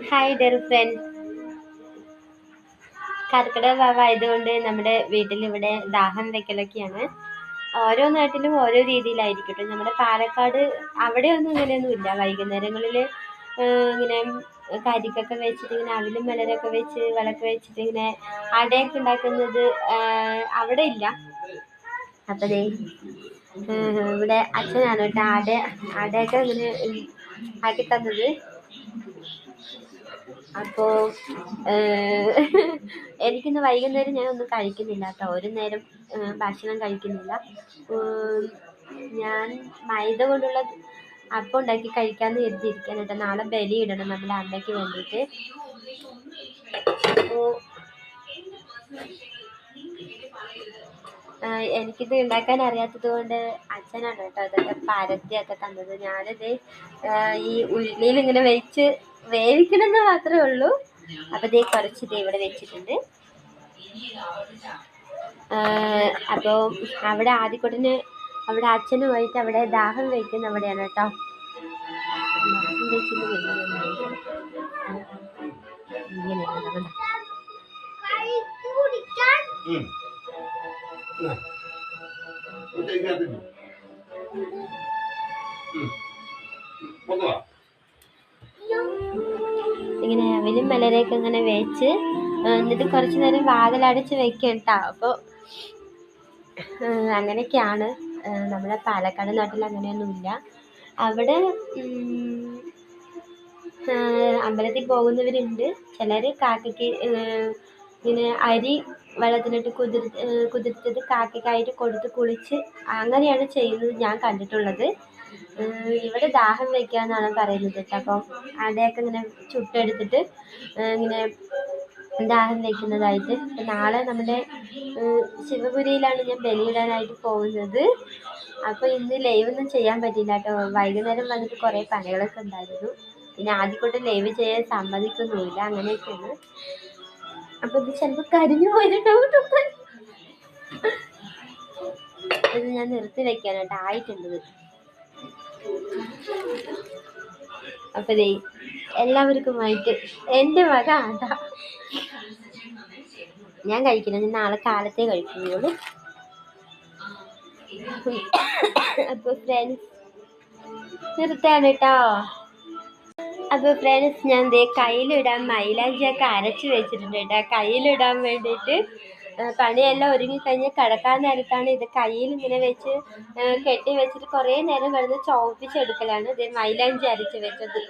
Hi dear friends. Karkidaka വാവായതുകൊണ്ട് നമ്മുടെ വീട്ടിലിവിടെ ദാഹം വെക്കലൊക്കെയാണ്. ഓരോ നാട്ടിലും ഓരോ രീതിയിലായിരിക്കും കേട്ടോ. നമ്മുടെ പാലക്കാട് അവിടെയൊന്നും ഇങ്ങനെയൊന്നും ഇല്ല. വൈകുന്നേരങ്ങളിൽ ഇങ്ങനെ കരിക്കൊക്കെ വെച്ചിട്ട് ഇങ്ങനെ അവിലും മലരൊക്കെ വെച്ച് വിളക്ക് വെച്ചിട്ട് ഇങ്ങനെ അടയൊക്കെ ഉണ്ടാക്കുന്നത് അവിടെ ഇല്ല. അപ്പം ദേ ഇവിടെ അച്ഛനാണ് കേട്ടോ അടയൊക്കെ ഇങ്ങനെ ആക്കി തന്നത്. അപ്പോൾ എനിക്കിന്ന് വൈകുന്നേരം ഞാനൊന്നും കഴിക്കുന്നില്ല കേട്ടോ. ഒരു നേരം ഭക്ഷണം കഴിക്കുന്നില്ല. ഞാൻ മൈദ കൊണ്ടുള്ള അപ്പം ഉണ്ടാക്കി കഴിക്കാമെന്ന് കരുതിയിരിക്കാൻ കേട്ടോ. നാളെ ബലിയിടണം നമ്മുടെ അമ്മയ്ക്ക് വേണ്ടിയിട്ട്. അപ്പോൾ എനിക്കിത് ഉണ്ടാക്കാൻ അറിയാത്തത് കൊണ്ട് അച്ഛനാണ് കേട്ടോ അതൊക്കെ പരത്തിയൊക്കെ തന്നത്. ഞാനിത് ഈ ഉരുളിയിൽ ഇങ്ങനെ വെച്ച് വേവിക്കണമെന്ന് മാത്രമേ ഉള്ളൂ. അപ്പോൾ ഇതേ കുറച്ച് ഇത് ഇവിടെ വെച്ചിട്ടുണ്ട്. അപ്പോൾ അവിടെ ആദ്യക്കൊട്ടിന് അവിടെ അച്ഛനുമായിട്ട് അവിടെ ദാഹം വയ്ക്കുന്ന അവിടെയാണ് കേട്ടോ. ഇങ്ങനെയാണ് ഇങ്ങനെ അവിലും മലരയൊക്കെ ഇങ്ങനെ വെച്ച് എന്നിട്ട് കുറച്ച് നേരം വാതിലടച്ച് വെക്കണ്ട. അപ്പോൾ അങ്ങനെയൊക്കെയാണ്. നമ്മുടെ പാലക്കാട് നാട്ടിൽ അങ്ങനെയൊന്നുമില്ല. അവിടെ അമ്പലത്തിൽ പോകുന്നവരുണ്ട്. ചിലർ കാക്കയ്ക്ക് ഇങ്ങനെ അരി വെള്ളത്തിലിട്ട് കുതിർത്തത് കാക്കയ്ക്കായിട്ട് കൊടുത്ത് കുളിച്ച് അങ്ങനെയാണ് ചെയ്യുന്നത് ഞാൻ കണ്ടിട്ടുള്ളത്. ഇവിടെ ദാഹം വയ്ക്കുക എന്നാണ് പറയുന്നത് കേട്ടോ. അപ്പം അടയൊക്കെ ഇങ്ങനെ ചുട്ടെടുത്തിട്ട് ഇങ്ങനെ ദാഹം വയ്ക്കുന്നതായിട്ട്. നാളെ നമ്മുടെ ശിവപുരിയിലാണ് ഞാൻ ബലിയിടാനായിട്ട് പോകുന്നത്. അപ്പോൾ ഇന്ന് ലൈവൊന്നും ചെയ്യാൻ പറ്റില്ല കേട്ടോ. വൈകുന്നേരം വന്നിട്ട് കുറേ പണികളൊക്കെ ഉണ്ടായിരുന്നു. പിന്നെ ആദ്യക്കൂട്ട് ലൈവ് ചെയ്യാൻ സമ്മതിക്കൊന്നുമില്ല. അങ്ങനെയൊക്കെയാണ്. അപ്പോൾ ഇത് ചിലപ്പോൾ കരിഞ്ഞു പോയിട്ടുണ്ടാവും. ഇത് ഞാൻ നിർത്തി വെക്കാനായിട്ട് ആയിട്ടുണ്ട്. അപ്പോൾ ദേ എല്ലാവർക്കുമായിട്ട് എൻ്റെ വക അട ഞാൻ കഴിക്കുന്നത് നാളെ കാലത്തേ കഴിക്കുകയുള്ളൂ. അപ്പോൾ ഫ്രണ്ട്സ് നിർത്താണ് കേട്ടോ. അപ്പോൾ ഫ്രണ്ട്സ് ഞാൻ ദേ കയ്യിലിടാൻ മൈലാഞ്ചിയൊക്കെ അരച്ച് വെച്ചിട്ടുണ്ട് കേട്ടോ. കയ്യിലിടാൻ വേണ്ടിയിട്ട് പണിയെല്ലാം ഒരുങ്ങിക്കഴിഞ്ഞ് കിടക്കാൻ നേരത്താണ് ഇത് കയ്യിൽ ഇങ്ങനെ വെച്ച് കെട്ടി വെച്ചിട്ട് കുറേ നേരം കിടന്ന് ചോപ്പിച്ചെടുക്കലാണ് ഇത് മൈലാഞ്ചി അരച്ച് വെച്ചത്.